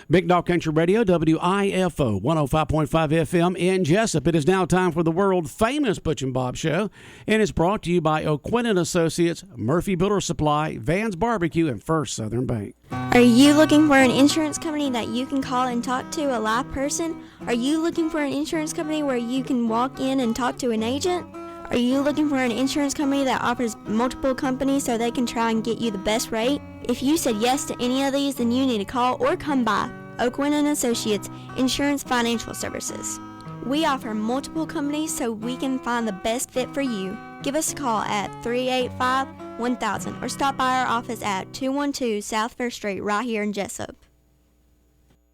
Big Dog Country Radio, WIFO, 105.5 FM in Jesup. It is now time for the world-famous Butch and Bob Show, and it's brought to you by O'Quinn & Associates, Murphy Builder Supply, Van's Barbecue, and First Southern Bank. Are you looking for an insurance company that you can call and talk to a live person? Are you looking for an insurance company where you can walk in and talk to an agent? Are you looking for an insurance company that offers multiple companies so they can try and get you the best rate? If you said yes to any of these, then you need to call or come by O'Quinn & Associates Insurance Financial Services. We offer multiple companies so we can find the best fit for you. Give us a call at 385-1000 or stop by our office at 212 South First Street right here in Jesup.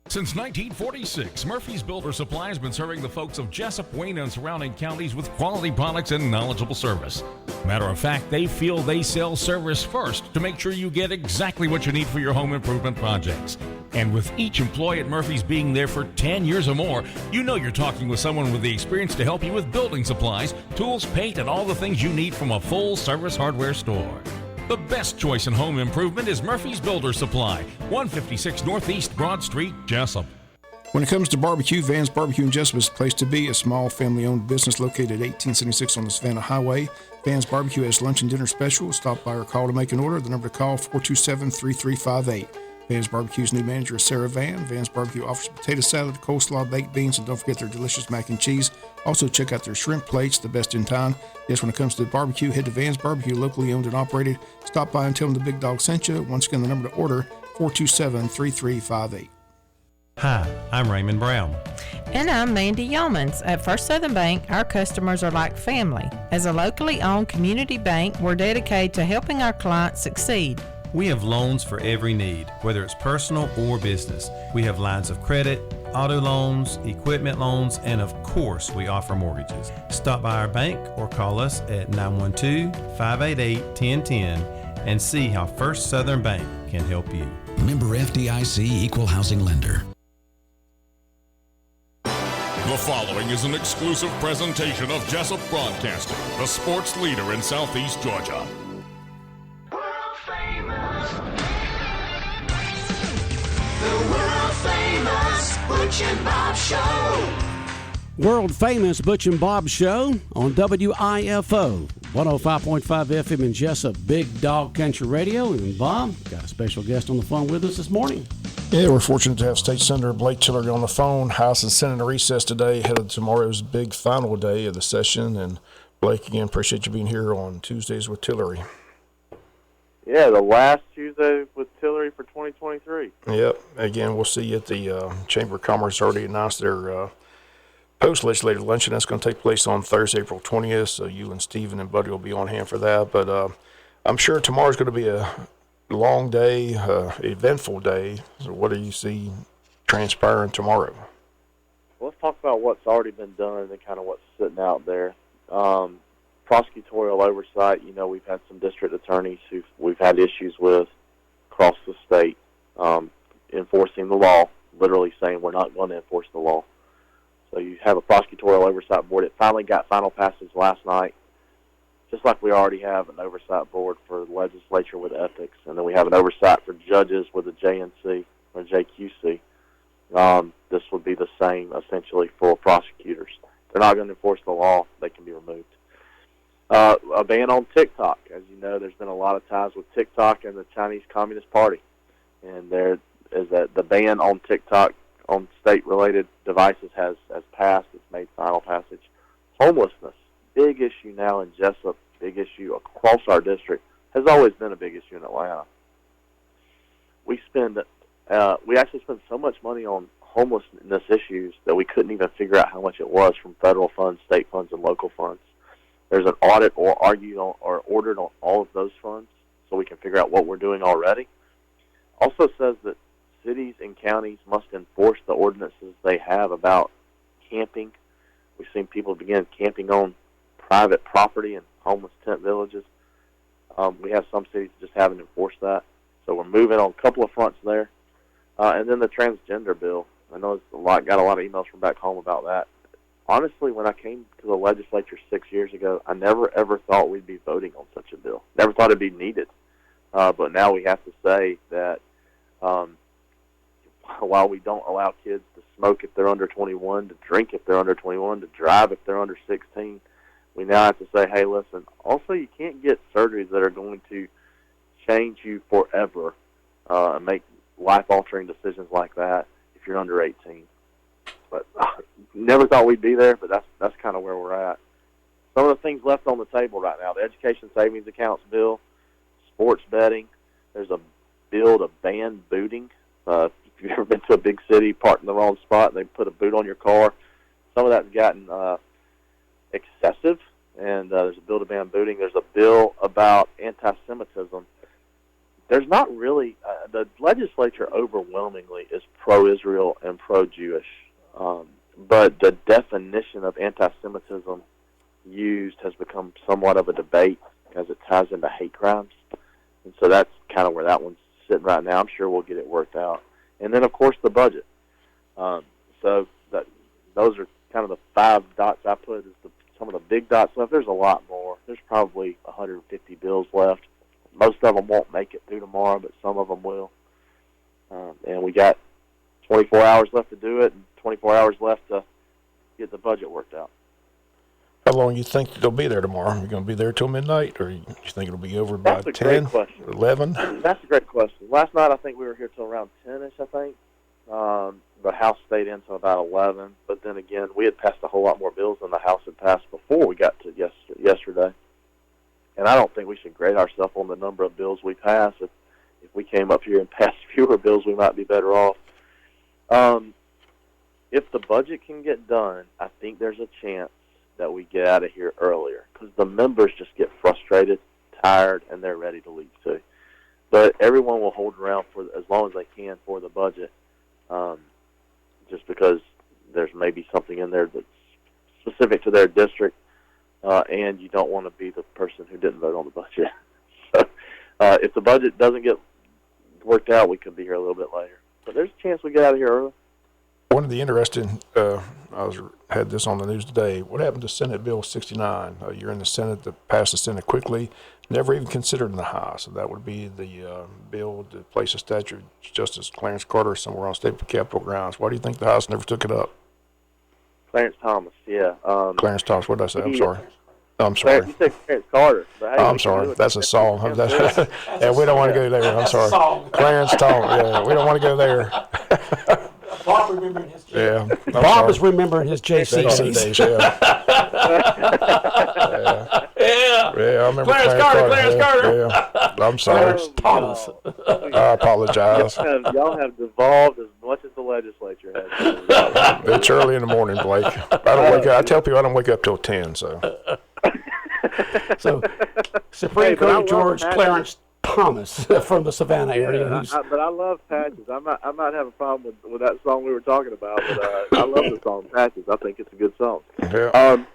Since 1946, Murphy's Builder Supply has been serving the folks of Jesup, Wayne, and surrounding counties with quality products and knowledgeable service. Matter of fact, they feel they sell service first to make sure you get exactly what you need for your home improvement projects. And with each employee at Murphy's being there for 10 years or more, you know you're talking with someone with the experience to help you with building supplies, tools, paint, and all the things you need from a full-service hardware store. The best choice in home improvement is Murphy's Builder Supply, 156 Northeast Broad Street, Jesup. When it comes to barbecue, Van's Barbecue in Jesup is the place to be. A small family-owned business located at 1876 on the Savannah Highway. Van's Barbecue has lunch and dinner specials. Stop by or call to make an order. The number to call, 427-3358. Van's Barbecue's new manager is Sarah Van. Van's Barbecue offers potato salad, coleslaw, baked beans, and don't forget their delicious mac and cheese. Also, check out their shrimp plates, the best in town. Yes, when it comes to barbecue, head to Van's Barbecue, locally owned and operated. Stop by and tell them the Big Dog sent you. Once again, the number to order, 427-3358. Hi, I'm Raymond Brown. And I'm Mandy Yeomans. At First Southern Bank, our customers are like family. As a locally owned community bank, we're dedicated to helping our clients succeed. We have loans for every need, whether it's personal or business. We have lines of credit, auto loans, equipment loans, and of course, we offer mortgages. Stop by our bank or call us at 912-588-1010 and see how First Southern Bank can help you. Member FDIC Equal Housing Lender. The following is an exclusive presentation of Jesup Broadcasting, the sports leader in Southeast Georgia. The world-famous Butch and Bob Show. World-famous Butch and Bob Show on WIFO, 105.5 FM in Jesup, Big Dog Country Radio. And Bob, got a special guest on the phone with us this morning. Yeah, we're fortunate to have State Senator Blake Tillery on the phone. House and Senate in recess today, ahead of tomorrow's big final day of the session. And Blake, again, appreciate you being here on Tuesdays with Tillery. Yeah, the last Tuesday with Tillery for 2023. Yep. Again, we'll see you at the Chamber of Commerce. Already announced their post-legislative luncheon. That's going to take place on Thursday, April 20th. So you and Stephen and Buddy will be on hand for that. But I'm sure tomorrow's going to be a long day, eventful day. So what do you see transpiring tomorrow? Let's talk about what's already been done and kind of what's sitting out there. Prosecutorial oversight, you know, we've had some district attorneys who we've had issues with across the state enforcing the law, literally saying we're not going to enforce the law. So you have a prosecutorial oversight board. It finally got final passage last night, just like we already have an oversight board for the legislature with ethics, and then we have an oversight for judges with a JNC or JQC. This would be the same, essentially, for prosecutors. If they're not going to enforce the law, they can be removed. A ban on TikTok. As you know, there's been a lot of ties with TikTok and the Chinese Communist Party. And there is that the ban on TikTok on state-related devices has passed. It's made final passage. Homelessness, big issue now in Jesup, big issue across our district, has always been a big issue in Atlanta. We actually spend so much money on homelessness issues that we couldn't even figure out how much it was from federal funds, state funds, and local funds. There's an audit or ordered on all of those funds so we can figure out what we're doing already. Also says that cities and counties must enforce the ordinances they have about camping. We've seen people begin camping on private property in homeless tent villages. We have some cities that just haven't enforced that. So we're moving on a couple of fronts there. And then the transgender bill. I know got a lot of emails from back home about that. Honestly, when I came to the legislature 6 years ago, I never, ever thought we'd be voting on such a bill. Never thought it'd be needed. But now we have to say that while we don't allow kids to smoke if they're under 21, to drink if they're under 21, to drive if they're under 16, we now have to say, hey, listen, also you can't get surgeries that are going to change you forever and make life-altering decisions like that if you're under 18. But never thought we'd be there, but that's kind of where we're at. Some of the things left on the table right now, the Education Savings Accounts bill, sports betting. There's a bill to ban booting. If you've ever been to a big city, parked in the wrong spot, and they put a boot on your car, some of that's gotten excessive, and there's a bill to ban booting. There's a bill about anti-Semitism. There's not really the legislature overwhelmingly is pro-Israel and pro-Jewish, but the definition of anti-Semitism used has become somewhat of a debate as it ties into hate crimes, and so that's kind of where that one's sitting right now. I'm sure we'll get it worked out. And then, of course, the budget. So those are kind of the 5 dots I put as some of the big dots left. There's a lot more. There's probably 150 bills left. Most of them won't make it through tomorrow, but some of them will. And we got 24 hours left to do it and 24 hours left to get the budget worked out. How long you think they'll be there tomorrow? Are you going to be there till midnight, or you think it'll be over by 10, 11? That's a great question. Last night I think we were here till around 10-ish, I think. The House stayed in till about 11. But then again, we had passed a whole lot more bills than the House had passed before we got to yesterday. And I don't think we should grade ourselves on the number of bills we pass. If we came up here and passed fewer bills, we might be better off. If the budget can get done, I think there's a chance that we get out of here earlier, because the members just get frustrated, tired, and they're ready to leave too. But everyone will hold around for as long as they can for the budget, just because there's maybe something in there that's specific to their district, and you don't want to be the person who didn't vote on the budget. So if the budget doesn't get worked out, we could be here a little bit later. But there's a chance we get out of here early. One of the interesting, had this on the news today. What happened to Senate Bill 69? You're in the Senate that passed the Senate quickly, never even considered in the House. So that would be the bill to place a statue of Justice Clarence Carter somewhere on state Capitol grounds. Why do you think the House never took it up? Clarence Thomas, yeah. Clarence Thomas, what did I say? I'm sorry. I'm sorry. You said Clarence Carter. Hey, I'm sorry. That's a song. Yeah, we don't want to go there. I'm sorry. Clarence Thomas. Yeah, we don't want to go there. Bob remembering his Yeah. Bob is remembering his JC days. Yeah. Yeah, I remember Clarence Carter. Yeah. I'm sorry. Thomas. I apologize. Y'all have devolved as much as the legislature has. It's early in the morning, Blake. I don't wake up. I tell people I don't wake up till 10. So Supreme Court George Clarence Thomas from the Savannah area. But I love Patches. I might have a problem with that song we were talking about, but I love the song Patches. I think it's a good song. Yeah.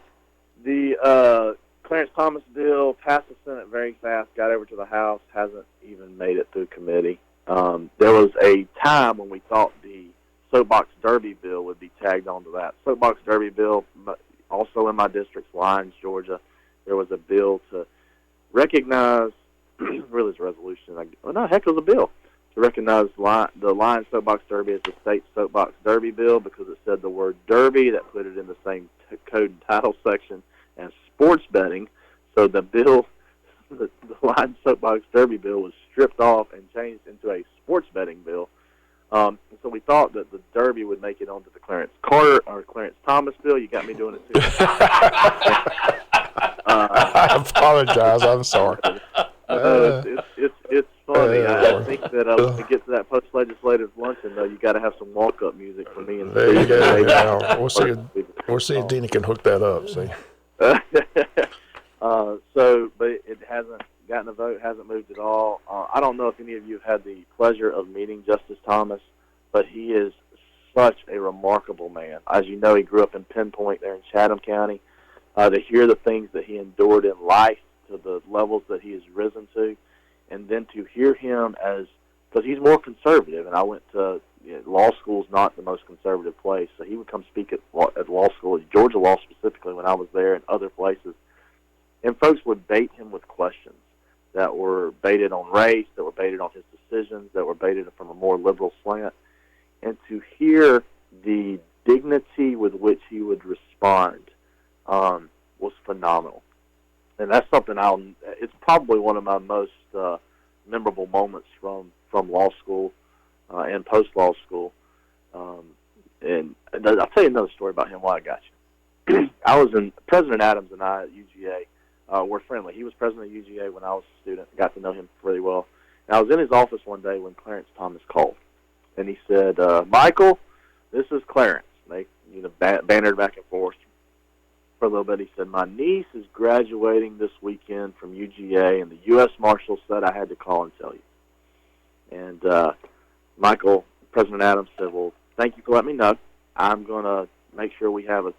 The Clarence Thomas bill passed the Senate very fast, got over to the House, hasn't even made it through committee. There was a time when we thought the Soapbox Derby bill would be tagged onto that. Soapbox Derby bill, also in my district's Lyons, Georgia, there was a bill to recognize really it's a resolution. Heck, it was a bill to recognize the Lions Soapbox Derby as the state Soapbox Derby bill because it said the word derby, that put it in the same code and title section as sports betting. So the bill, the Lions Soapbox Derby bill, was stripped off and changed into a sports betting bill. So we thought that the Derby would make it onto the Clarence Carter or Clarence Thomas bill. You got me doing it too. I apologize. I'm sorry. It's funny. I think that when we get to that post-legislative luncheon, though, you got to have some walk-up music for me. And there you go. Yeah. We'll see if Dina can hook that up. See. But it hasn't gotten a vote, hasn't moved at all. I don't know if any of you have had the pleasure of meeting Justice Thomas, but he is such a remarkable man. As you know, he grew up in Pinpoint there in Chatham County. To hear the things that he endured in life, to the levels that he has risen to, and then to hear him because he's more conservative, and I went to law school's not the most conservative place, so he would come speak at law school, Georgia law specifically, when I was there and other places, and folks would bait him with questions that were baited on race, that were baited on his decisions, that were baited from a more liberal slant, and to hear the dignity with which he would respond was phenomenal. And that's something it's probably one of my most memorable moments from law school and post-law school. And I'll tell you another story about him while I got you. President Adams and I at UGA were friendly. He was president of UGA when I was a student. I got to know him pretty well. And I was in his office one day when Clarence Thomas called. And he said, Michael, this is Clarence. They bantered back and forth for a little bit. He said, my niece is graduating this weekend from UGA, and the U.S. Marshal said I had to call and tell you. And President Adams said, well, thank you for letting me know. I'm going to make sure we have a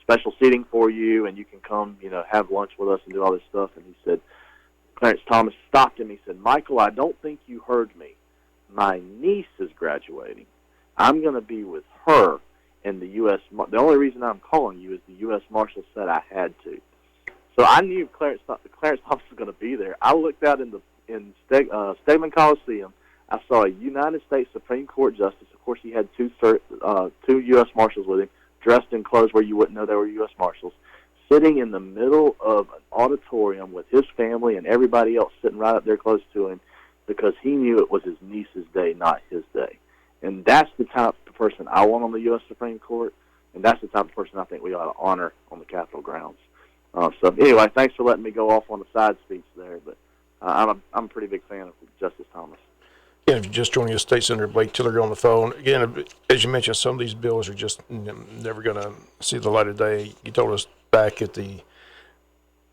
special seating for you, and you can come, have lunch with us and do all this stuff. And he said, Clarence Thomas stopped him. He said, Michael, I don't think you heard me. My niece is graduating. I'm going to be with her. And the only reason I'm calling you is the U.S. Marshal said I had to. So I knew Clarence Thomas was going to be there. I looked out in Stegman Coliseum. I saw a United States Supreme Court justice. Of course, he had two U.S. Marshals with him, dressed in clothes where you wouldn't know they were U.S. Marshals, sitting in the middle of an auditorium with his family and everybody else sitting right up there close to him, because he knew it was his niece's day, not his day. And that's the type of person I want on the U.S. Supreme Court, and that's the type of person I think we ought to honor on the Capitol grounds. So anyway, thanks for letting me go off on the side speech there, but I'm a pretty big fan of Justice Thomas. Yeah, if you're just joining us, State Senator Blake Tillery on the phone. Again, as you mentioned, some of these bills are just never going to see the light of day. You told us back at the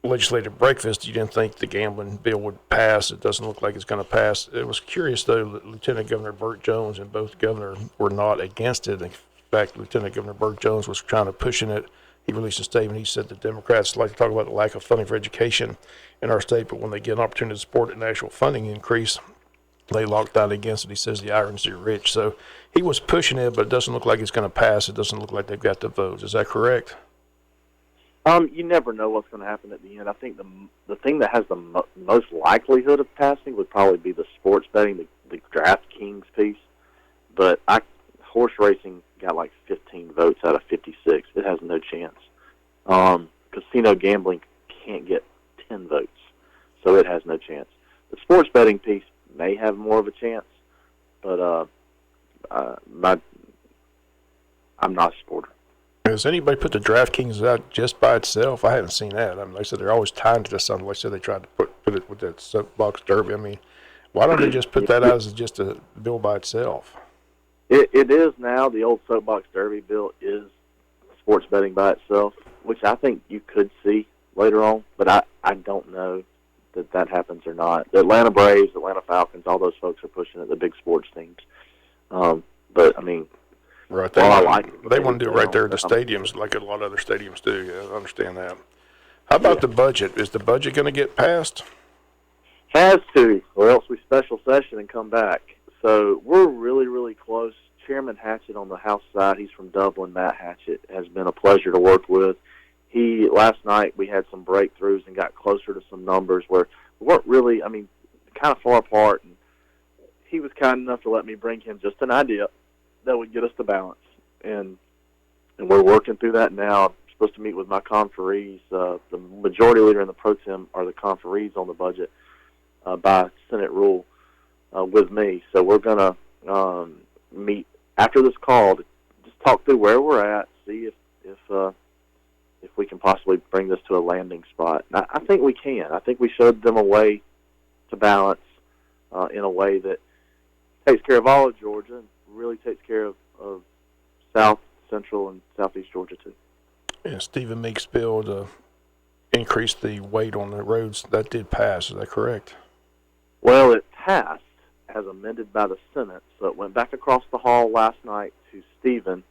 legislative breakfast you didn't think the gambling bill would pass. It doesn't look like it's going to pass. It was curious, though, that Lieutenant Governor Burt Jones and both governors were not against it. In fact, Lieutenant Governor Burt Jones was trying to push it. He released a statement. He said the Democrats like to talk about the lack of funding for education in our state, but when they get an opportunity to support an actual funding increase, they locked out against it. He says the irons are rich. So he was pushing it, but it doesn't look like it's going to pass. It doesn't look like they've got the votes. Is that correct? You never know what's going to happen at the end. I think the thing that has the most likelihood of passing would probably be the sports betting, the DraftKings piece. But horse racing got like 15 votes out of 56. It has no chance. Casino gambling can't get 10 votes, so it has no chance. The sports betting piece may have more of a chance, but I'm not a supporter. Has anybody put the DraftKings out just by itself? I haven't seen that. I mean, like I said, they're always tied to something. Like I said, they tried to put it with that soapbox derby. I mean, why don't they just put that out as just a bill by itself? It is now. The old soapbox derby bill is sports betting by itself, which I think you could see later on, but I don't know that happens or not. The Atlanta Braves, Atlanta Falcons, all those folks are pushing it, the big sports teams. But, I mean, right. They want to do it right there at the stadiums, like a lot of other stadiums do. Yeah, I understand that. How about the budget? Is the budget going to get passed? Has to, or else we special session and come back. So we're really, really close. Chairman Hatchett on the House side, he's from Dublin. Matt Hatchett has been a pleasure to work with. Last night we had some breakthroughs and got closer to some numbers where we weren't really, kind of far apart. And he was kind enough to let me bring him just an idea that would get us to balance. And we're working through that now. I'm supposed to meet with my conferees. The majority leader and the pro tem are the conferees on the budget by Senate rule with me. So we're going to meet after this call to just talk through where we're at, see if we can possibly bring this to a landing spot. And I think we can. I think we showed them a way to balance in a way that takes care of all of Georgia and really takes care of South, Central, and Southeast Georgia, too. Yeah, Stephen Meek's bill to increase the weight on the roads, that did pass. Is that correct? Well, it passed as amended by the Senate, so it went back across the hall last night to Stephen,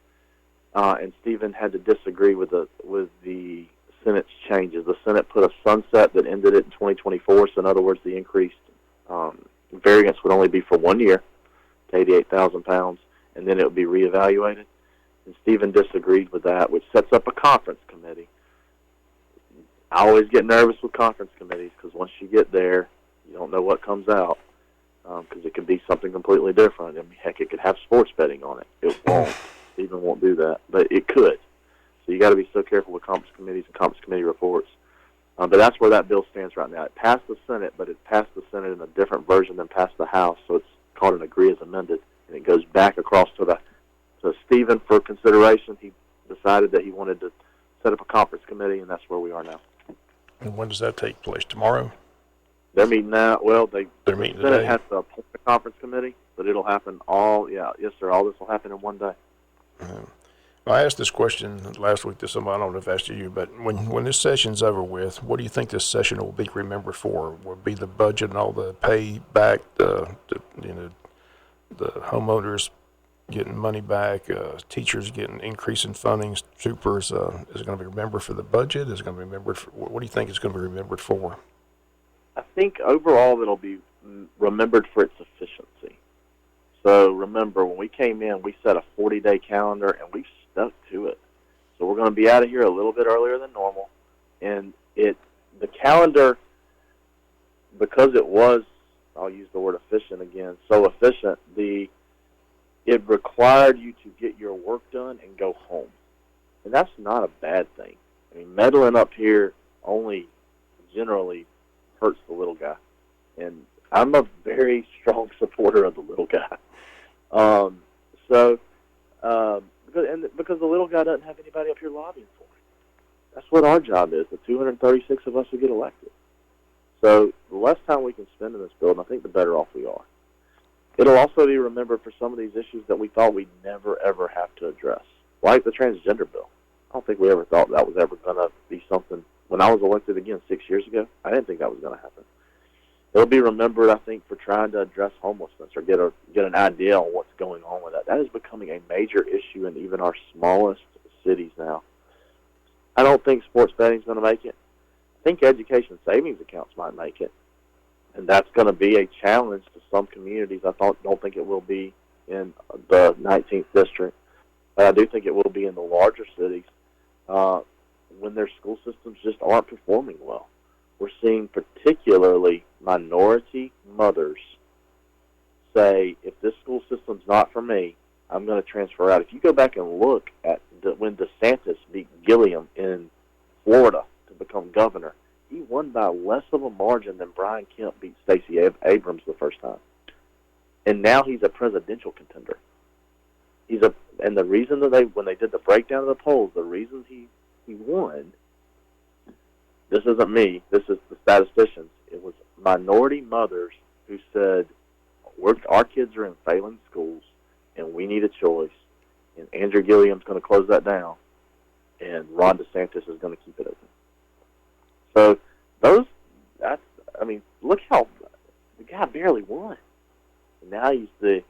and Stephen had to disagree with the Senate's changes. The Senate put a sunset that ended it in 2024, so in other words, the increased variance would only be for 1 year, to 88,000 pounds, and then it would be reevaluated. And Stephen disagreed with that, which sets up a conference committee. I always get nervous with conference committees because once you get there, you don't know what comes out. because it could be something completely different. I mean, heck, it could have sports betting on it. It won't. Even won't do that, but it could. So you got to be so careful with conference committees and conference committee reports. But that's where that bill stands right now. It passed the Senate, but it passed the Senate in a different version than passed the House, so it's called an agree as amended, and it goes back across to Stephen for consideration. He decided that he wanted to set up a conference committee, and that's where we are now. And when does that take place? Tomorrow? They're meeting now. Well, they're meeting the Senate today. has to appoint a conference committee, but it'll happen yes, sir. All this will happen in one day. I asked this question last week to somebody. I don't know if I asked you, but when this session's over with, what do you think this session will be remembered for? Will it be the budget and all the pay back, the homeowners getting money back, teachers getting increase in funding, troopers? Is it going to be remembered for the budget? Is it going to be remembered for, what do you think it's going to be remembered for? I think overall it'll be remembered for its efficiency. So remember, when we came in, we set a 40-day calendar, and we stuck to it. So we're going to be out of here a little bit earlier than normal. And the calendar, because it was, I'll use the word efficient again, so efficient, it required you to get your work done and go home. And that's not a bad thing. I mean, meddling up here only generally hurts the little guy. And I'm a very strong supporter of the little guy. Because the little guy doesn't have anybody up here lobbying for him. That's what our job is, the 236 of us who get elected. So the less time we can spend in this building, I think the better off we are. It'll also be remembered for some of these issues that we thought we'd never, ever have to address, like the transgender bill. I don't think we ever thought that was ever going to be something. When I was elected again 6 years ago, I didn't think that was going to happen. It'll be remembered, I think, for trying to address homelessness or get an idea on what's going on with that. That is becoming a major issue in even our smallest cities now. I don't think sports betting is going to make it. I think education savings accounts might make it, and that's going to be a challenge to some communities. I don't think it will be in the 19th district, but I do think it will be in the larger cities when their school systems just aren't performing well. We're seeing particularly minority mothers say, if this school system's not for me, I'm going to transfer out. If you go back and look at when DeSantis beat Gilliam in Florida to become governor, he won by less of a margin than Brian Kemp beat Stacey Abrams the first time. And now he's a presidential contender. And the reason that when they did the breakdown of the polls, the reason he won, this isn't me, this is the statisticians, it was minority mothers who said, our kids are in failing schools, and we need a choice, and Andrew Gilliam's going to close that down, and Ron DeSantis is going to keep it open. So look how the guy barely won. And now he's the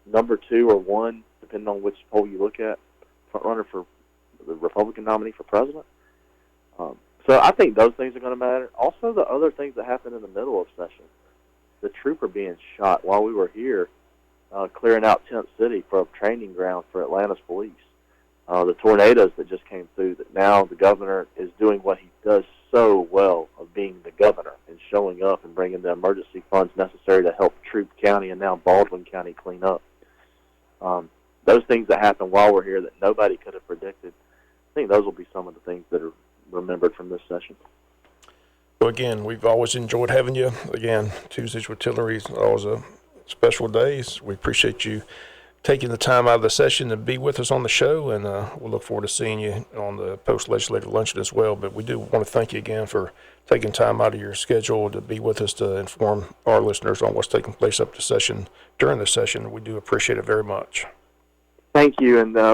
number 2 or 1, depending on which poll you look at, front runner for the Republican nominee for president. So I think those things are going to matter. Also, the other things that happened in the middle of session, the trooper being shot while we were here, clearing out Tent City for a training ground for Atlanta's police. The tornadoes that just came through, that now the governor is doing what he does so well of being the governor and showing up and bringing the emergency funds necessary to help Troup County and now Baldwin County clean up. Those things that happened while we're here that nobody could have predicted, I think those will be some of the things that are remembered from this session. So again, we've always enjoyed having you. Again, Tuesdays with Tillery is always a special day. We appreciate you taking the time out of the session to be with us on the show, and we'll look forward to seeing you on the post-legislative luncheon as well. But we do want to thank you again for taking time out of your schedule to be with us to inform our listeners on what's taking place up to session during the session. We do appreciate it very much. Thank you, and I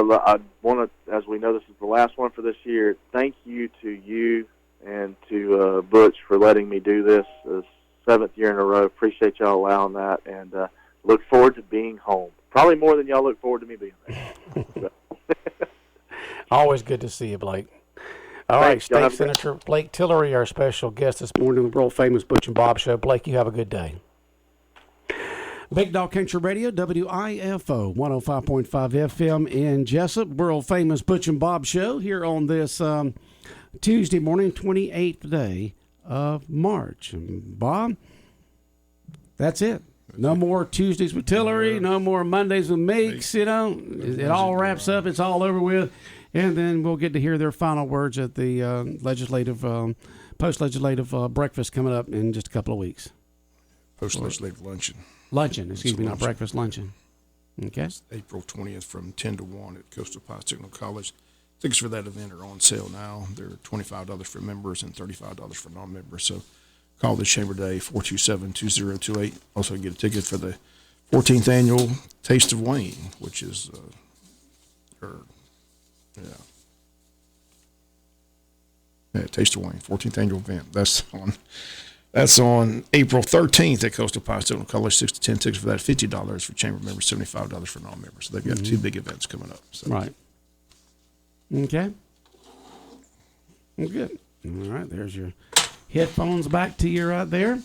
want to, as we know this is the last one for this year, thank you to you and to Butch for letting me do this 7th year in a row. Appreciate y'all allowing that, and look forward to being home. Probably more than y'all look forward to me being there. Always good to see you, Blake. All right, State Senator Blake Tillery, our special guest this morning on the world-famous Butch and Bob Show. Blake, you have a good day. Big Dog Country Radio, WIFO, 105.5 FM in Jesup, world-famous Butch and Bob Show here on this Tuesday morning, 28th day of March. And Bob, that's it. No more Tuesdays with Tillery. No more Mondays with Meeks. You know, it all wraps up. It's all over with. And then we'll get to hear their final words at the post-legislative breakfast coming up in just a couple of weeks. Post-legislative luncheon. Luncheon, excuse me, not breakfast, luncheon. Okay. It's April 20th from 10 to 1 at Coastal Polytechnical College. Tickets for that event are on sale now. They're $25 for members and $35 for non-members. So call the Chamber today, 427-2028. Also get a ticket for the 14th annual Taste of Wayne, which is, Taste of Wayne, 14th annual event. That's on April 13th at Coastal Polytechnical College. 6 to 10 tickets for that. $50 for chamber members, $75 for non-members. So they've got two big events coming up. So. Right. Okay. Well, good. All right. There's your headphones back to you right there.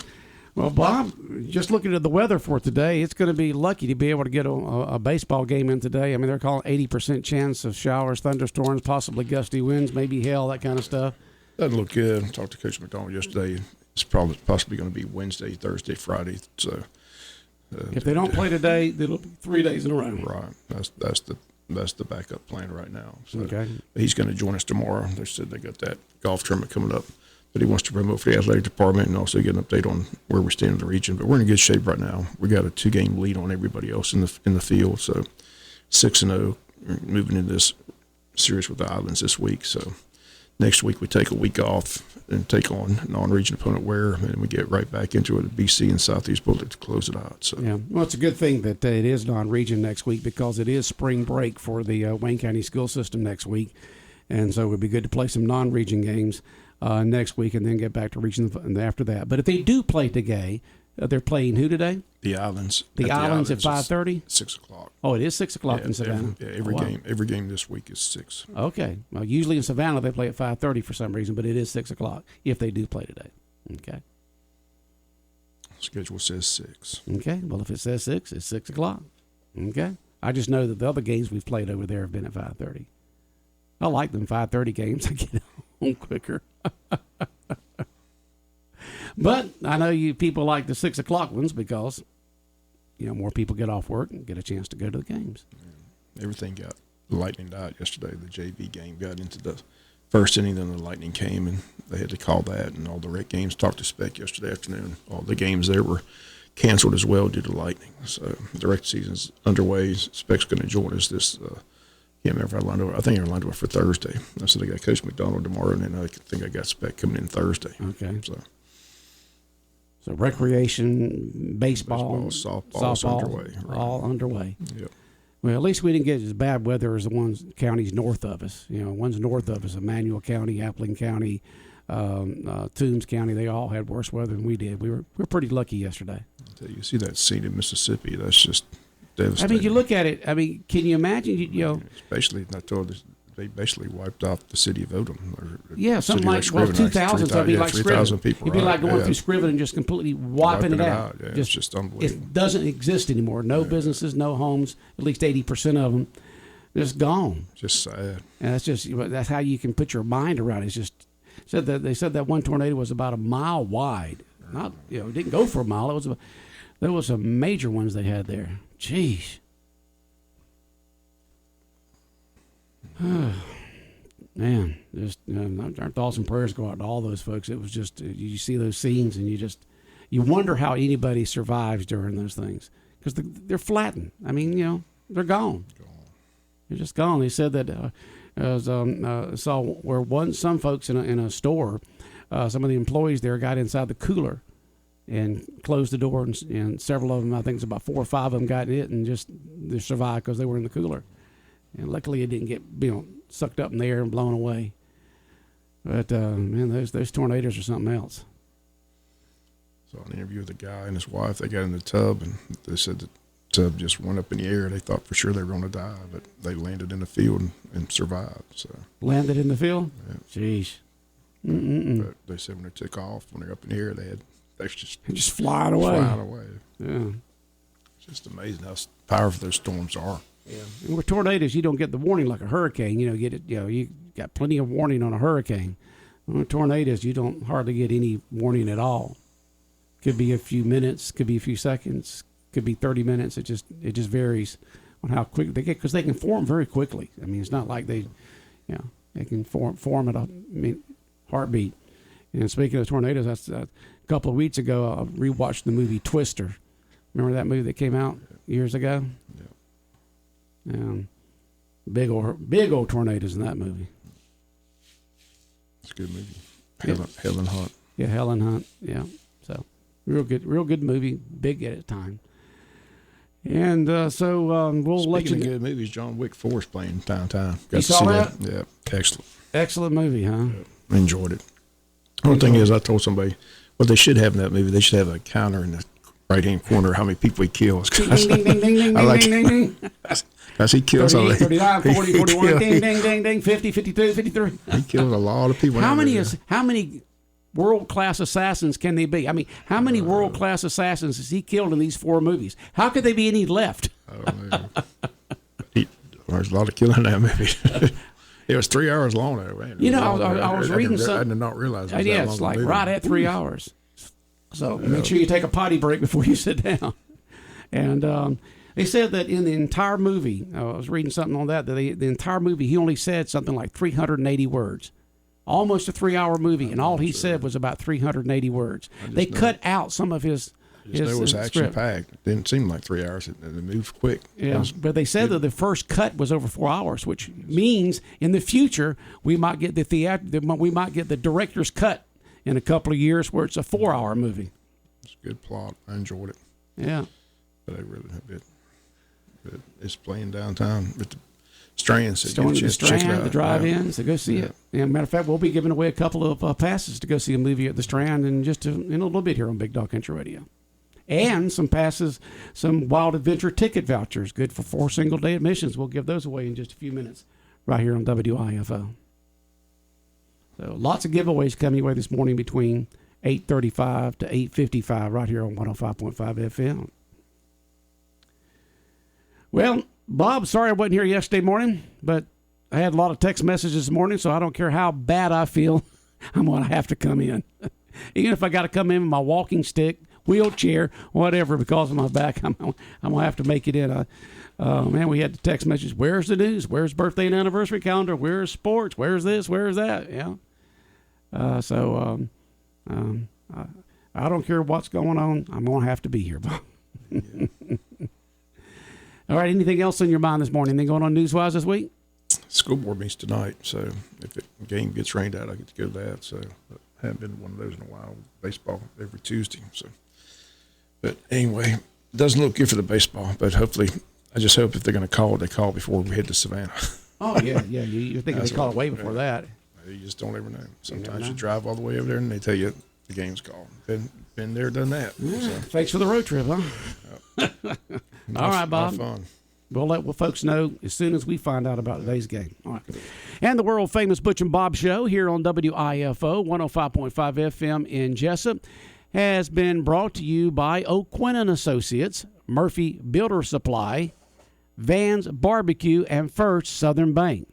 Well, Bob, just looking at the weather for today, it's going to be lucky to be able to get a baseball game in today. I mean, they're calling 80% chance of showers, thunderstorms, possibly gusty winds, maybe hail, that kind of stuff. Doesn't look good. I talked to Coach McDonald yesterday. It's possibly going to be Wednesday, Thursday, Friday. So if they don't play today, it'll be 3 days in a row. Right. That's the backup plan right now. So okay. He's going to join us tomorrow. They said they got that golf tournament coming up that he wants to promote for the athletic department and also get an update on where we stand in the region. But we're in good shape right now. We got a 2-game lead on everybody else in the field. So 6-0, moving into this series with the Islands this week. So next week we take a week off and take on non-region opponent Ware, and we get right back into it at BC and Southeast Bullet to close it out. So yeah, well, it's a good thing that it is non-region next week because it is spring break for the Wayne County school system next week, and so it would be good to play some non-region games next week and then get back to region after that. But if they do play today, they're playing who today? The Islands. The Islands at 5:30? 6 o'clock. Oh, it is 6 o'clock in Savannah? Every game this week is 6. Okay. Well, usually in Savannah they play at 5:30 for some reason, but it is 6 o'clock if they do play today. Okay. Schedule says 6. Okay. Well, if it says 6, it's 6 o'clock. Okay. I just know that the other games we've played over there have been at 5:30. I like them 5:30 games. I get home quicker. But I know you people like the 6 o'clock ones because, more people get off work and get a chance to go to the games. Everything got lightninged out yesterday. The JV game got into the first inning, then the lightning came, and they had to call that. And all the rec games, talked to Spec yesterday afternoon. All the games there were canceled as well due to lightning. So the rec season's underway. Spec's going to join us this. Can't remember if I lined up. I think I lined up for Thursday. I said I got Coach McDonald tomorrow, and then I think I got Spec coming in Thursday. Okay. So recreation, baseball, softball's underway. Right. All underway. Yep. Well, at least we didn't get as bad weather as the ones counties north of us. Ones north of us, Emmanuel County, Appling County, Toombs County, they all had worse weather than we did. We were pretty lucky yesterday. I tell you see that scene in Mississippi, that's just devastating. I mean, you look at it. I mean, can you imagine? Especially, I told you, they basically wiped off the city of Odom. Something like 2,000. So it'd be like 3,000 people. It'd be like going through Scriven and just completely wiping it out. Yeah, it's just unbelievable. It doesn't exist anymore. No businesses, no homes. At least 80% of them, just gone. Just sad. And that's how you can put your mind around it. It's just they said that one tornado was about a mile wide. Not it didn't go for a mile. There was some major ones they had there. Jeez. Man, just our thoughts and prayers go out to all those folks. It was just you see those scenes and you wonder how anybody survives during those things because they're flattened. I mean, they're gone. They're just gone. They said that saw where some folks in a store, some of the employees there got inside the cooler and closed the door, and several of them, I think it's about 4 or 5 of them, got in it and they survived because they were in the cooler. And luckily it didn't get sucked up in the air and blown away. But man, those tornadoes are something else. So an interview with a guy and his wife, they got in the tub and they said the tub just went up in the air. They thought for sure they were going to die, but they landed in the field and survived. So landed in the field? Yeah. Jeez. But they said when they took off, when they're up in the air, they just flying away. Yeah. It's just amazing how powerful those storms are. Yeah. And with tornadoes, you don't get the warning like a hurricane. You got plenty of warning on a hurricane. With tornadoes, you don't hardly get any warning at all. Could be a few minutes, could be a few seconds, could be 30 minutes. It just varies on how quick they get, because they can form very quickly. I mean, it's not like they can form at a heartbeat. And speaking of tornadoes, that's a couple of weeks ago I rewatched the movie Twister. Remember that movie that came out years ago? Yeah. Big old tornadoes in that movie. It's a good movie. Helen Hunt. Yeah, Helen Hunt. Yeah. So real good movie. Big at its time. And we'll Speaking let you. of good movies, John Wick 4 is playing time. You saw that? Yeah, excellent. Excellent movie, huh? Yeah, enjoyed it. One thing is, I told somebody what they should have in that movie. They should have a counter in the right-hand corner how many people he kills. Ding, ding, ding, ding, ding, I like ding, ding, ding. Because he kills 38, 39, 40, 41, ding, ding, ding, ding, 50, 52, 53. He kills a lot of people. How many world-class assassins can they be? I mean, how many world-class assassins has he killed in these 4 movies? How could there be any left? I don't know. There's a lot of killing in that movie. It was 3 hours long, though, right? I was reading something. I did not realize it was yeah, that it's long like movie. right at 3 hours. So make sure you take a potty break before you sit down. And they said that in the entire movie, I was reading something on that the entire movie, he only said something like 380 words. Almost a 3-hour movie, and all he said was about 380 words. They cut out some of his. It was action packed. It didn't seem like 3 hours. It moved quick. Yeah, but they said that the first cut was over 4 hours, which means in the future we might get we might get the director's cut in a couple of years where it's a 4-hour movie. It's a good plot. I enjoyed it. Yeah, but I really have it. But it's playing downtown with the Strands. The Strand, the drive-ins, to go see it. Yeah, matter of fact, we'll be giving away a couple of passes to go see a movie at the Strand in a little bit here on Big Dog Country Radio. And some passes, some Wild Adventure ticket vouchers, good for 4 single-day admissions. We'll give those away in just a few minutes right here on WIFO. So lots of giveaways coming your way this morning between 8:35 to 8:55 right here on 105.5 FM. Well, Bob, sorry I wasn't here yesterday morning, but I had a lot of text messages this morning, so I don't care how bad I feel, I'm going to have to come in. Even if I got to come in with my walking stick, wheelchair, whatever, because of my back, I'm going to have to make it in. Man, we had the text message, where's the news? Where's birthday and anniversary calendar? Where's sports? Where's this? Where's that? Yeah. I don't care what's going on. I'm going to have to be here, Bob. Yeah. All right, anything else on your mind this morning? Anything going on news-wise this week? School board meets tonight, so if the game gets rained out, I get to go to that. So I haven't been to one of those in a while. Baseball every Tuesday. So, but anyway, it doesn't look good for the baseball. But hopefully, I just hope if they're going to call it, they call before we head to Savannah. Oh yeah. You think they call it way before that? You just don't ever know. Sometimes you drive all the way over there and they tell you the game's called. Been there, done that. Yeah. So. Thanks for the road trip, huh? All right, Bob. Fun. We'll let folks know as soon as we find out about today's game. All right. And the world-famous Butch and Bob Show here on WIFO 105.5 FM in Jesup has been brought to you by O'Quinn & Associates, Murphy Builder Supply, Vans Barbecue, and First Southern Bank.